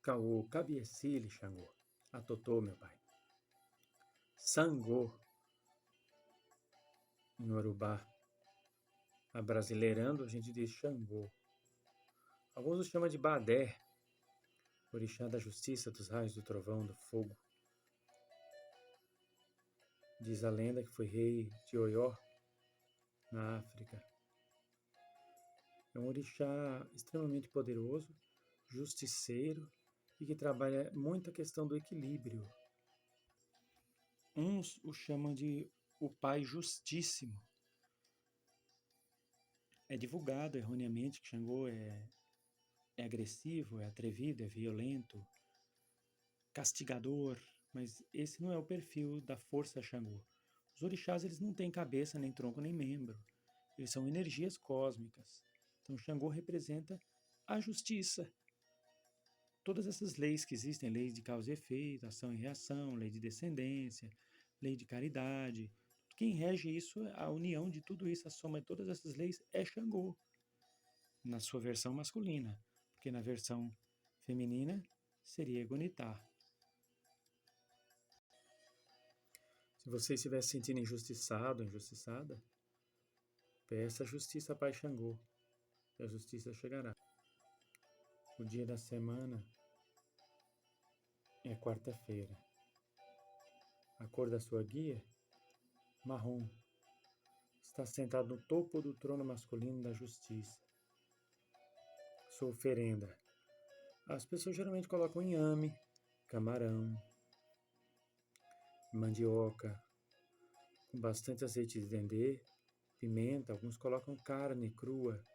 Caô, Cabiecile, Xangô. Atotô, meu pai. Sangô, em Urubá. Abrasileirando, a gente diz Xangô. Alguns o chamam de Badé, orixá da justiça, dos raios, do trovão, do fogo. Diz a lenda que foi rei de Oió, na África. É um orixá extremamente poderoso, justiceiro e que trabalha muito a questão do equilíbrio. Uns o chamam de o Pai Justíssimo. É divulgado erroneamente que Xangô é agressivo, é atrevido, é violento, castigador, mas esse não é o perfil da força Xangô. Os orixás eles não têm cabeça, nem tronco, nem membro. Eles são energias cósmicas. Então Xangô representa a justiça. Todas essas leis que existem, leis de causa e efeito, ação e reação, lei de descendência, lei de caridade, quem rege isso, a união de tudo isso, a soma de todas essas leis é Xangô, na sua versão masculina, porque na versão feminina seria Egunitá. Se você estiver se sentindo injustiçado, injustiçada, peça justiça a Pai Xangô, e a justiça chegará. O dia da semana é quarta-feira. A cor da sua guia? Marrom. Está sentado no topo do trono masculino da justiça. Sua oferenda. As pessoas geralmente colocam inhame, camarão, mandioca, com bastante azeite de dendê, pimenta, alguns colocam carne crua,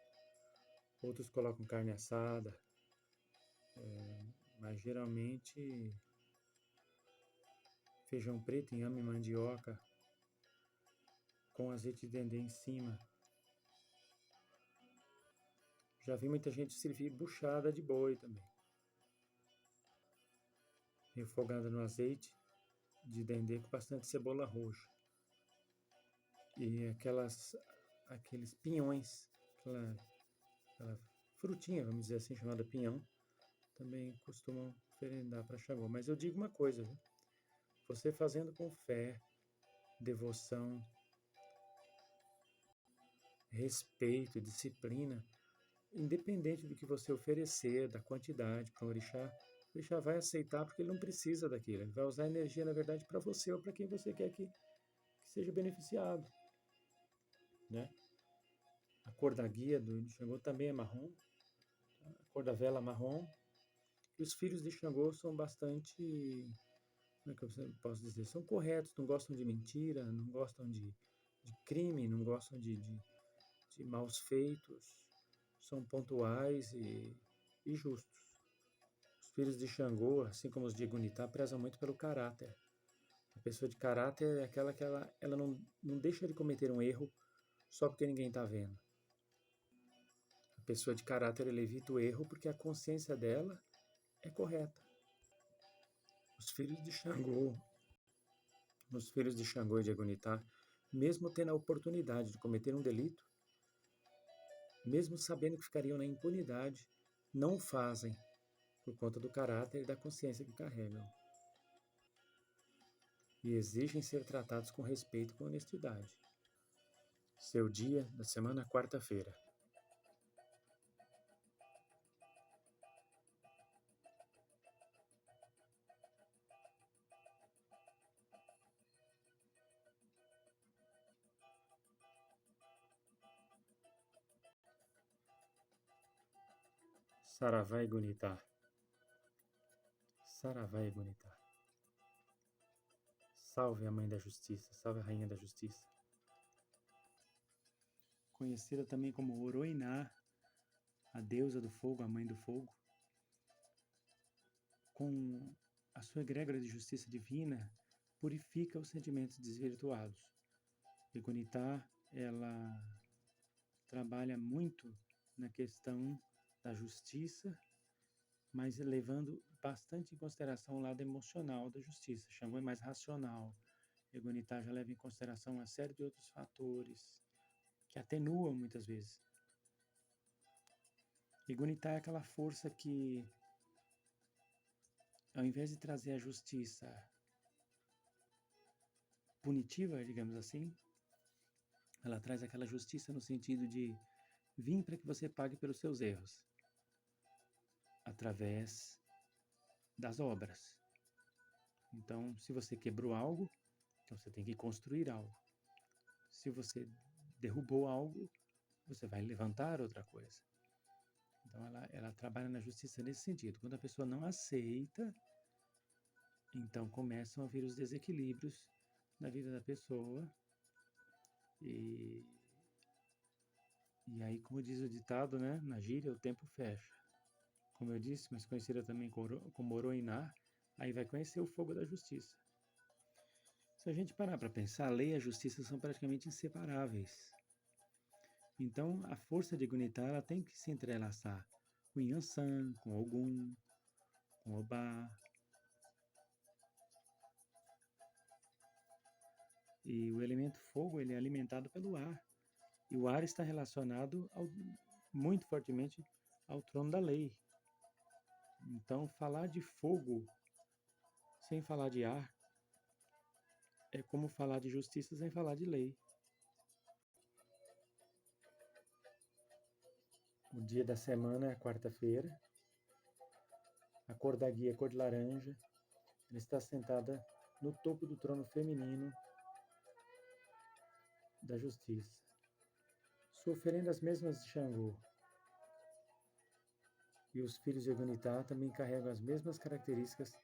outros colocam carne assada, mas geralmente feijão preto, inhame, mandioca, com azeite de dendê em cima. Já vi muita gente servir buchada de boi também, refogada no azeite de dendê com bastante cebola roxa. E aqueles pinhões, aquela frutinha, vamos dizer assim, chamada pinhão, também costumam oferendar para Xangô. Mas eu digo uma coisa, viu? Você fazendo com fé, devoção, respeito, disciplina, independente do que você oferecer, da quantidade para o orixá vai aceitar porque ele não precisa daquilo. Ele vai usar a energia, na verdade, para você ou para quem você quer que seja beneficiado. Né? A cor da guia do Xangô também é marrom, a cor da vela marrom. E os filhos de Xangô são bastante, como é que eu posso dizer, são corretos, não gostam de mentira, não gostam de crime, não gostam de maus feitos, são pontuais e justos. Os filhos de Xangô, assim como os de Egunitá, prezam muito pelo caráter. A pessoa de caráter é aquela que ela não deixa de cometer um erro só porque ninguém está vendo. A pessoa de caráter ela evita o erro porque a consciência dela é correta. Os filhos de Xangô e de Egunitá, mesmo tendo a oportunidade de cometer um delito, mesmo sabendo que ficariam na impunidade, não o fazem por conta do caráter e da consciência que carregam. E exigem ser tratados com respeito e com honestidade. Seu dia da semana, quarta-feira. Saravá Egunitá. Saravá Egunitá. Salve a Mãe da Justiça, salve a Rainha da Justiça. Conhecida também como Oroiná, a deusa do fogo, a Mãe do Fogo, com a sua egrégora de justiça divina, purifica os sentimentos desvirtuados. Egunitá, ela trabalha muito na questão da justiça, mas levando bastante em consideração o lado emocional da justiça. Xangô é mais racional. Egunitá já leva em consideração uma série de outros fatores que atenuam muitas vezes. Egunitá é aquela força que ao invés de trazer a justiça punitiva, digamos assim, ela traz aquela justiça no sentido de vir para que você pague pelos seus erros, através das obras. Então, se você quebrou algo, então você tem que construir algo. Se você derrubou algo, você vai levantar outra coisa. Então, ela trabalha na justiça nesse sentido. Quando a pessoa não aceita, então começam a vir os desequilíbrios na vida da pessoa. E aí, como diz o ditado, né? Na gíria, o tempo fecha. Como eu disse, mas conhecida também como Oroiná, aí vai conhecer o fogo da justiça. Se a gente parar para pensar, a lei e a justiça são praticamente inseparáveis. Então, a força de Gunitá ela tem que se entrelaçar com Yansan, com Ogum, com Obá. E o elemento fogo ele é alimentado pelo ar. E o ar está relacionado muito fortemente ao trono da lei. Então, falar de fogo sem falar de ar é como falar de justiça sem falar de lei. O dia da semana é a quarta-feira. A cor da guia é cor de laranja. Ela está sentada no topo do trono feminino da justiça. Sua oferenda as mesmas de Xangô. E os filhos de Gunitá também carregam as mesmas características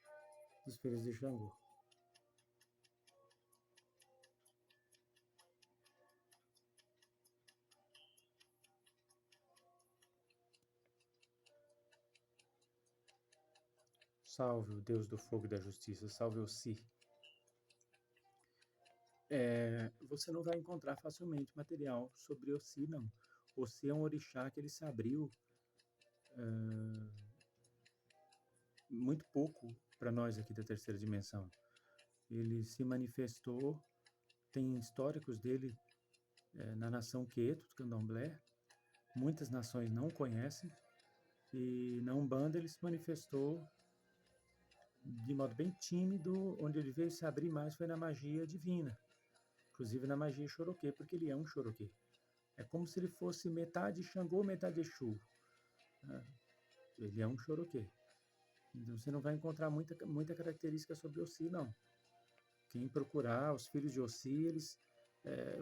dos filhos de Xangô. Salve o Deus do fogo e da justiça, salve o Si. Você não vai encontrar facilmente material sobre o Si, não. O Si é um orixá que ele se abriu muito pouco para nós aqui da terceira dimensão. Ele se manifestou, tem históricos dele na nação Queto, do Candomblé. Muitas nações não conhecem. E na Umbanda ele se manifestou de modo bem tímido, onde ele veio se abrir mais foi na magia divina, inclusive na magia Xoroquê, porque ele é um Xoroquê. É como se ele fosse metade Xangô, metade Exu. Ele é um Xoroquê. Então você não vai encontrar muita característica sobre Ossi, não. Quem procurar, os filhos de Ossi, eles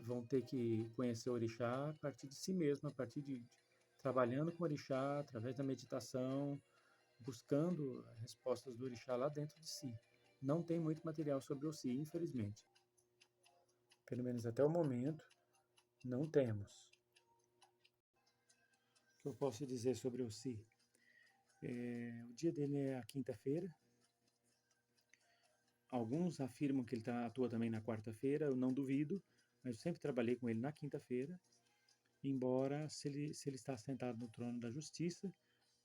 vão ter que conhecer o orixá a partir de si mesmo, a partir de trabalhando com o orixá, através da meditação, buscando respostas do orixá lá dentro de si. Não tem muito material sobre Ossi, infelizmente. Pelo menos até o momento, não temos. O que eu posso dizer sobre Ossi? O dia dele é a quinta-feira. Alguns afirmam que ele atua também na quarta-feira, eu não duvido, mas eu sempre trabalhei com ele na quinta-feira, embora se ele está sentado no trono da justiça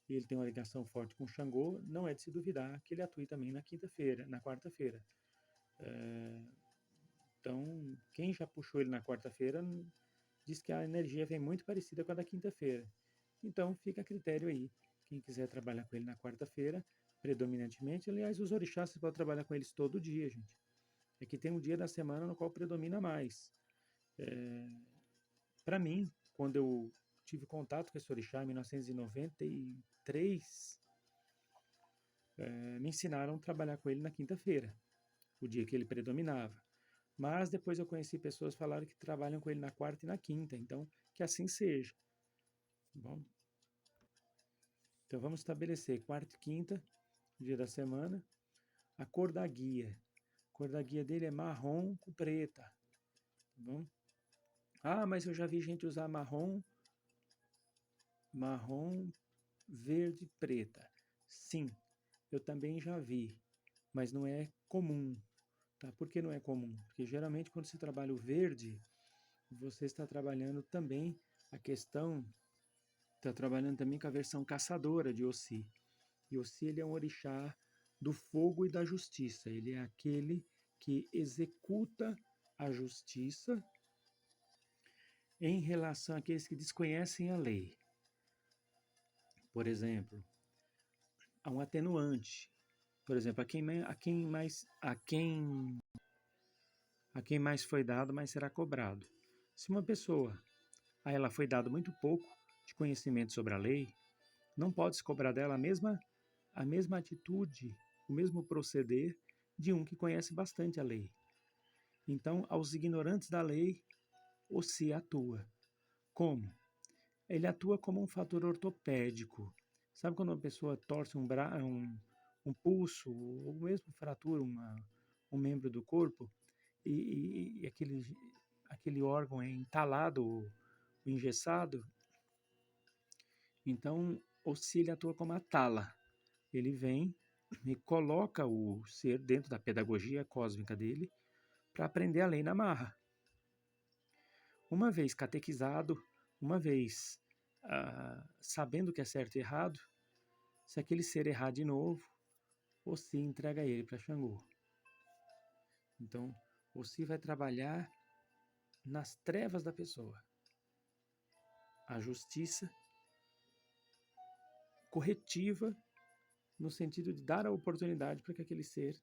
e ele tem uma ligação forte com Xangô, não é de se duvidar que ele atue também na quinta-feira, na quarta-feira. Então, quem já puxou ele na quarta-feira diz que a energia vem muito parecida com a da quinta-feira. Então, fica a critério aí. Quem quiser trabalhar com ele na quarta-feira, predominantemente, aliás, os orixás você pode trabalhar com eles todo dia, gente. É que tem um dia da semana no qual predomina mais. Para mim, quando eu tive contato com esse orixá em 1993, me ensinaram a trabalhar com ele na quinta-feira, o dia que ele predominava. Mas depois eu conheci pessoas que falaram que trabalham com ele na quarta e na quinta, então que assim seja. Bom, então vamos estabelecer quarta e quinta, dia da semana. A cor da guia. A cor da guia dele é marrom com preta. Tá bom? Ah, mas eu já vi gente usar marrom, verde, preta. Sim, eu também já vi, mas não é comum. Tá? Por que não é comum? Porque geralmente quando você trabalha o verde, você está trabalhando também a questão, está trabalhando também com a versão caçadora de Ossi. E Ossi ele é um orixá do fogo e da justiça. Ele é aquele que executa a justiça em relação àqueles que desconhecem a lei. Por exemplo, há um atenuante. Por exemplo, a quem mais foi dado, mais será cobrado. Se uma pessoa a ela foi dado muito pouco de conhecimento sobre a lei, não pode se cobrar dela a mesma atitude, o mesmo proceder de um que conhece bastante a lei. Então, aos ignorantes da lei, o si atua. Como? Ele atua como um fator ortopédico. Sabe quando uma pessoa torce um pulso, ou mesmo fratura um membro do corpo, e aquele órgão é entalado, ou engessado? Então, o si ele atua como a tala. Ele vem e coloca o ser dentro da pedagogia cósmica dele para aprender a lei na marra. Uma vez catequizado, uma vez sabendo o que é certo e errado, se aquele ser errar de novo, o Si entrega ele para Xangô. Então, o Si vai trabalhar nas trevas da pessoa. A justiça corretiva, no sentido de dar a oportunidade para que aquele ser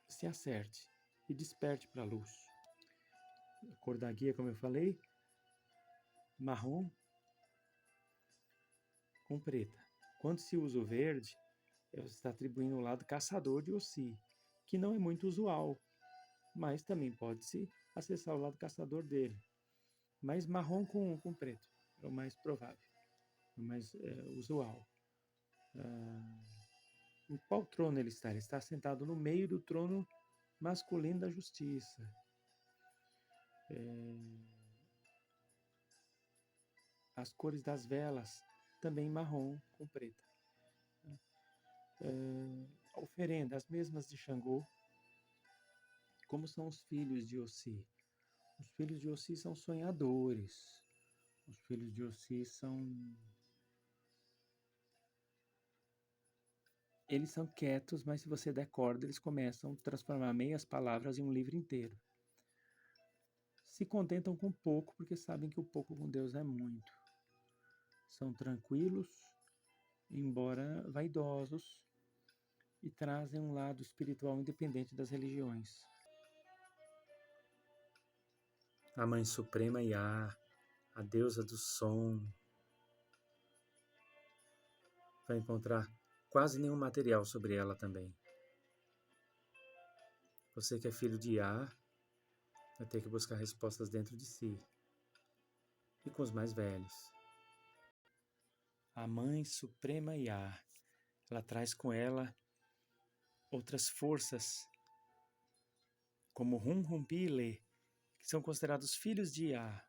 se acerte e desperte para a luz. A cor da guia, como eu falei, marrom com preta. Quando se usa o verde, você está atribuindo o lado caçador de Ossi, que não é muito usual, mas também pode-se acessar o lado caçador dele. Mas marrom com preto é o mais provável, é o mais usual. Em qual trono ele está? Ele está sentado no meio do trono masculino da justiça. As cores das velas, também marrom com preta. A oferenda, as mesmas de Xangô. Como são os filhos de Ossi? Os filhos de Ossi são sonhadores. Os filhos de Ossi eles são quietos, mas se você der corda, eles começam a transformar meias palavras em um livro inteiro. Se contentam com pouco, porque sabem que o pouco com Deus é muito. São tranquilos, embora vaidosos, e trazem um lado espiritual independente das religiões. A Mãe Suprema Iá, a deusa do som, vai encontrar quase nenhum material sobre ela também. Você que é filho de Iá, vai ter que buscar respostas dentro de si e com os mais velhos. A Mãe Suprema Iá, ela traz com ela outras forças, como Rum Rumpi e Lê, que são considerados filhos de Iá.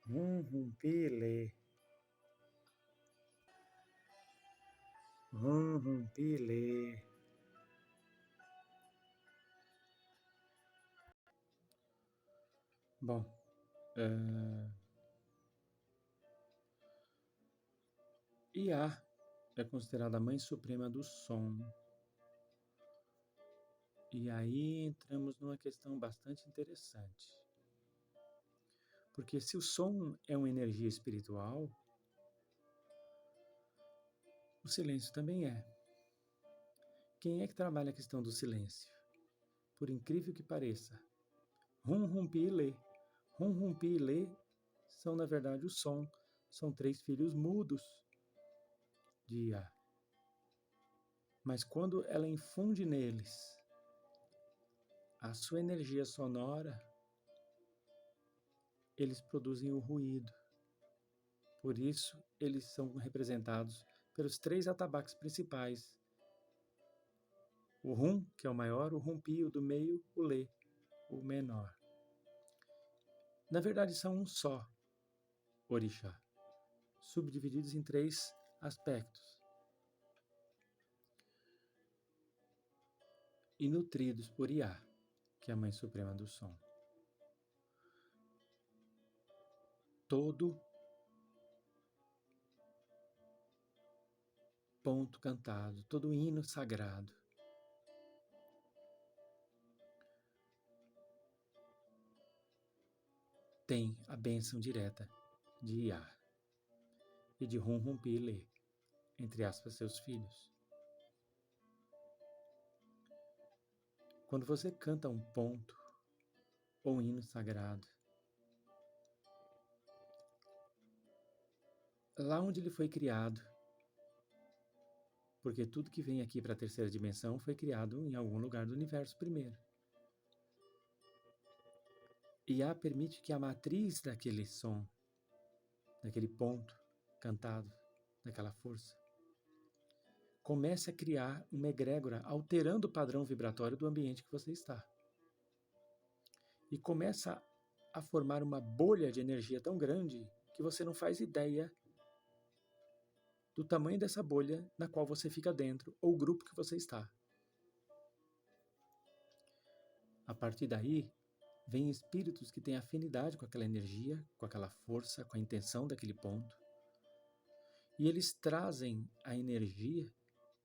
Rum Rumpi e Lê. Rum Rumpi e Lê. Bom, Iá é considerada a Mãe Suprema do Som. E aí entramos numa questão bastante interessante. Porque se o som é uma energia espiritual, o silêncio também é. Quem é que trabalha a questão do silêncio? Por incrível que pareça, Rum Rumpi e Lê. Rum Rumpi e Lê são, na verdade, o som. São 3 filhos mudos de Iá. Mas quando ela infunde neles a sua energia sonora, eles produzem o ruído. Por isso, eles são representados pelos 3 atabaques principais. O Rum, que é o maior, o Rumpi, o do meio, o Lê, o menor. Na verdade, são um só orixá, subdivididos em 3 aspectos. E nutridos por Iá, que é a Mãe Suprema do Som. Todo ponto cantado, todo hino sagrado tem a bênção direta de Iá e de Rum Rumpi e Lê, entre aspas, seus filhos. Quando você canta um ponto ou um hino sagrado, lá onde ele foi criado, porque tudo que vem aqui para a terceira dimensão foi criado em algum lugar do universo primeiro. Iá permite que a matriz daquele som, daquele ponto cantado, daquela força, comece a criar uma egrégora alterando o padrão vibratório do ambiente que você está. E começa a formar uma bolha de energia tão grande que você não faz ideia do tamanho dessa bolha na qual você fica dentro, ou o grupo que você está. A partir daí, vêm espíritos que têm afinidade com aquela energia, com aquela força, com a intenção daquele ponto. E eles trazem a energia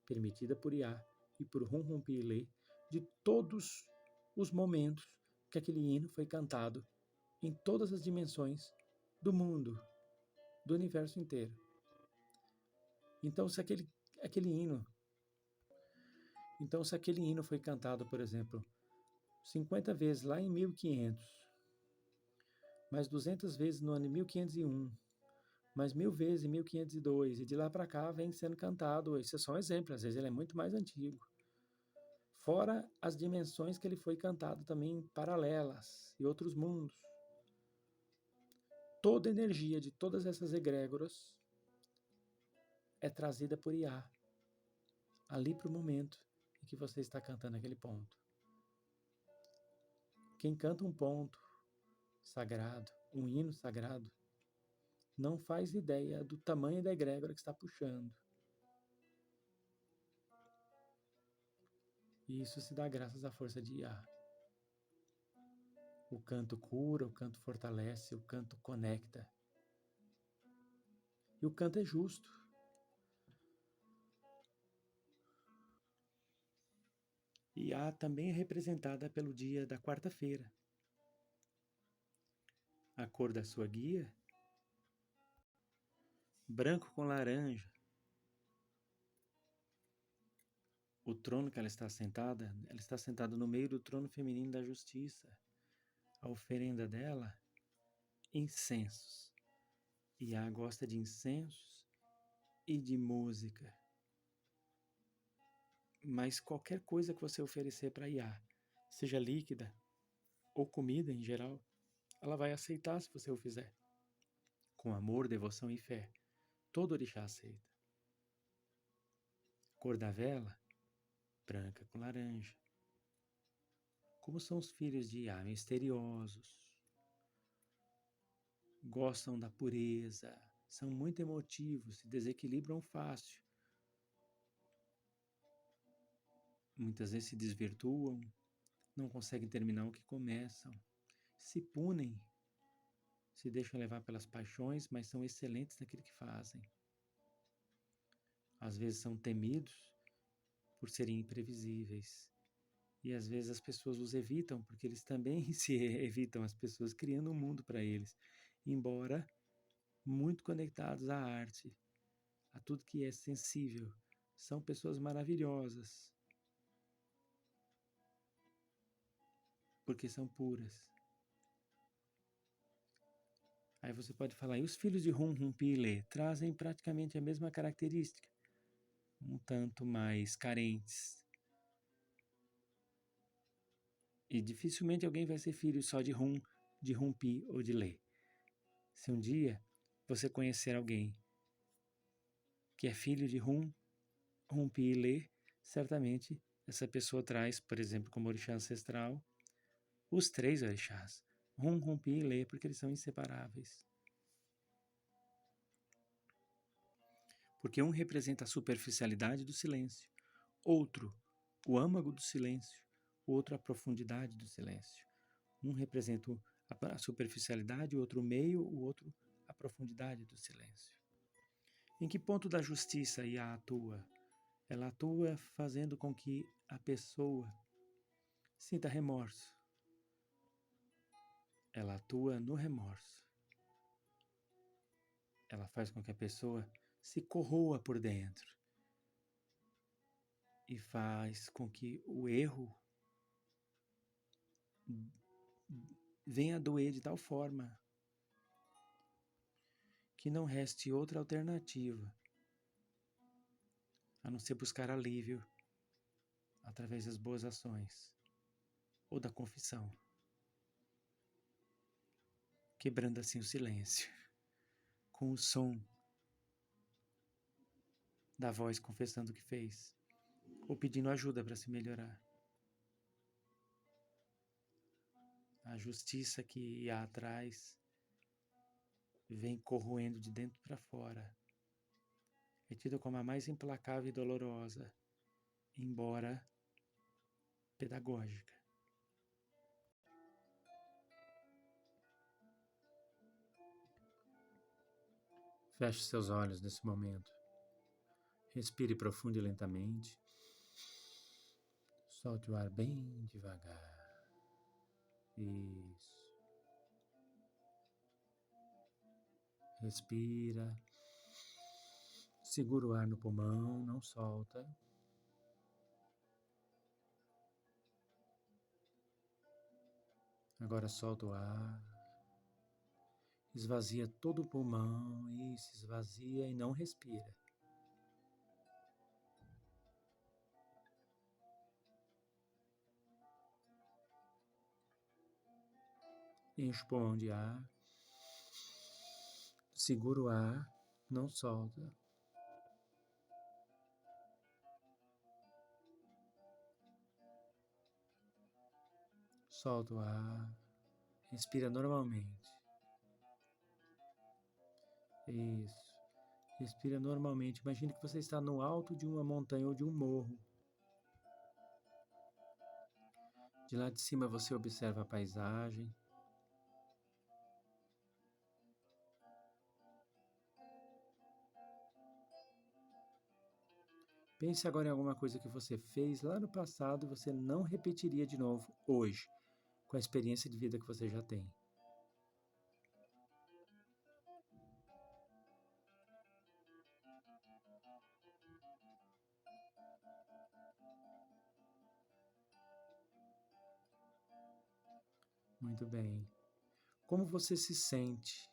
permitida por Iá e por Rum Rum Pile de todos os momentos que aquele hino foi cantado em todas as dimensões do mundo, do universo inteiro. Então, se aquele hino foi cantado, por exemplo, 50 vezes lá em 1500, mais 200 vezes no ano 1501, mais 1000 vezes em 1502, e de lá para cá vem sendo cantado, esse é só um exemplo, às vezes ele é muito mais antigo. Fora as dimensões que ele foi cantado também paralelas e outros mundos. Toda a energia de todas essas egrégoras é trazida por Iá, ali para o momento em que você está cantando aquele ponto. Quem canta um ponto sagrado, um hino sagrado, não faz ideia do tamanho da egrégora que está puxando. E isso se dá graças à força de Iá. O canto cura, o canto fortalece, o canto conecta. E o canto é justo. Iá também é representada pelo dia da quarta-feira. A cor da sua guia, branco com laranja. O trono que ela está sentada no meio do trono feminino da justiça. A oferenda dela, incensos. Iá gosta de incensos e de música. Mas qualquer coisa que você oferecer para Iá, seja líquida ou comida em geral, ela vai aceitar se você o fizer. Com amor, devoção e fé, todo orixá aceita. Cor da vela, branca com laranja. Como são os filhos de Iá, misteriosos, gostam da pureza, são muito emotivos, se desequilibram fácil. Muitas vezes se desvirtuam, não conseguem terminar o que começam, se punem, se deixam levar pelas paixões, mas são excelentes naquilo que fazem. Às vezes são temidos por serem imprevisíveis. E às vezes as pessoas os evitam, porque eles também se evitam as pessoas, criando um mundo para eles. Embora muito conectados à arte, a tudo que é sensível. São pessoas maravilhosas, porque são puras. Aí você pode falar, e os filhos de Rum Rum Pile trazem praticamente a mesma característica, um tanto mais carentes. E dificilmente alguém vai ser filho só de Rum Pi ou de Lê. Se um dia você conhecer alguém que é filho de Rum Pi e Lê, certamente essa pessoa traz, por exemplo, como orixá ancestral, os 3 orixás, Rum Pi e Lê, porque eles são inseparáveis. Porque um representa a superficialidade do silêncio, outro o âmago do silêncio, o outro a profundidade do silêncio. Um representa a superficialidade, o outro o meio, o outro a profundidade do silêncio. Em que ponto da justiça Iá atua? Ela atua fazendo com que a pessoa sinta remorso. Ela atua no remorso. Ela faz com que a pessoa se corroa por dentro. E faz com que o erro venha doer de tal forma que não reste outra alternativa a não ser buscar alívio através das boas ações ou da confissão, quebrando assim o silêncio, com o som da voz confessando o que fez, ou pedindo ajuda para se melhorar. A justiça que há atrás vem corroendo de dentro para fora. É tida como a mais implacável e dolorosa, embora pedagógica. Feche seus olhos nesse momento. Respire profundo e lentamente. Solte o ar bem devagar. Isso. Respira. Segura o ar no pulmão, não solta. Agora solta o ar. Esvazia todo o pulmão. Isso, esvazia e não respira. Enche o pulmão de ar. Segura o ar, não solta. Solta o ar. Respira normalmente. Isso. Respira normalmente. Imagine que você está no alto de uma montanha ou de um morro. De lá de cima você observa a paisagem. Pense agora em alguma coisa que você fez lá no passado e você não repetiria de novo hoje, com a experiência de vida que você já tem. Muito bem. Como você se sente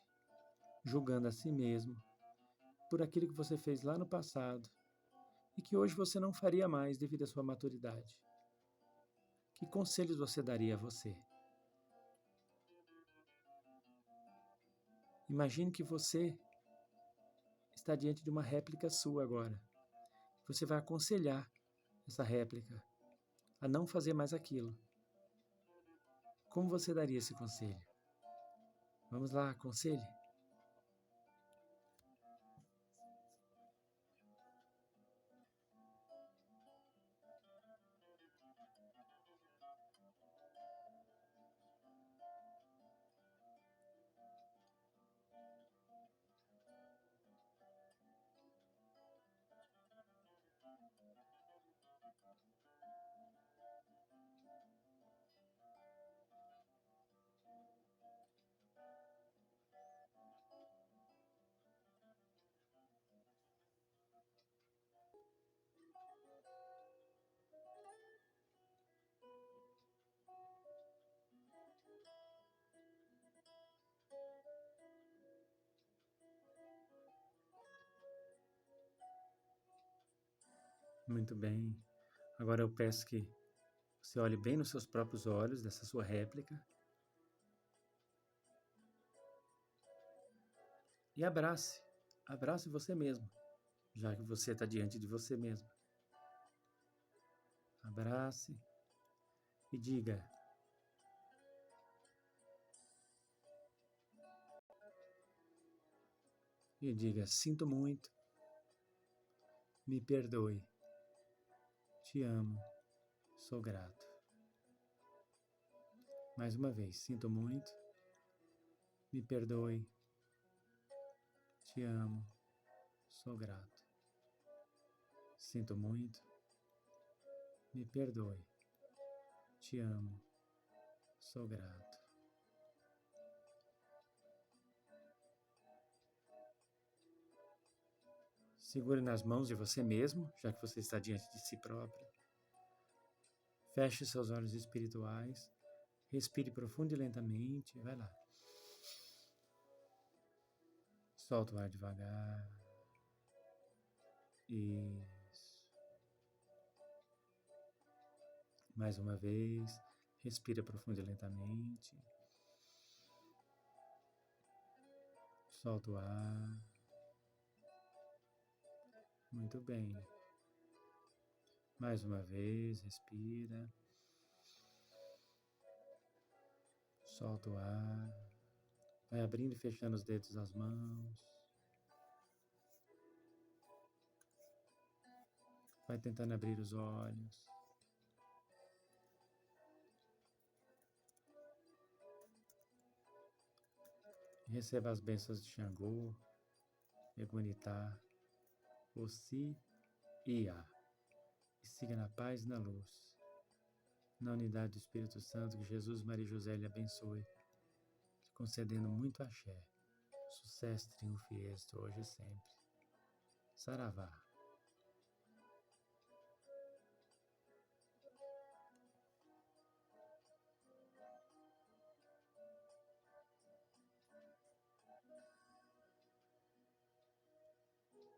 julgando a si mesmo por aquilo que você fez lá no passado e que hoje você não faria mais devido à sua maturidade? Que conselhos você daria a você? Imagine que você está diante de uma réplica sua agora. Você vai aconselhar essa réplica a não fazer mais aquilo. Como você daria esse conselho? Vamos lá, aconselhe. Muito bem. Agora eu peço que você olhe bem nos seus próprios olhos, dessa sua réplica, e abrace. Abrace você mesmo, já que você está diante de você mesmo. Abrace e diga: sinto muito, me perdoe, te amo, sou grato. Mais uma vez, sinto muito, me perdoe, te amo, sou grato. Sinto muito, me perdoe, te amo, sou grato. Segure nas mãos de você mesmo, já que você está diante de si próprio. Feche seus olhos espirituais. Respire profundo e lentamente. Vai lá. Solta o ar devagar. Isso. Mais uma vez. Respira profundo e lentamente. Solta o ar. Muito bem. Mais uma vez, respira. Solta o ar. Vai abrindo e fechando os dedos das mãos. Vai tentando abrir os olhos. Receba as bênçãos de Xangô, Egunitá, Ossi e Iá. E siga na paz e na luz. Na unidade do Espírito Santo, que Jesus, Maria e José lhe abençoe, concedendo muito axé. Sucesso, triunfo e êxito hoje e sempre. Saravá.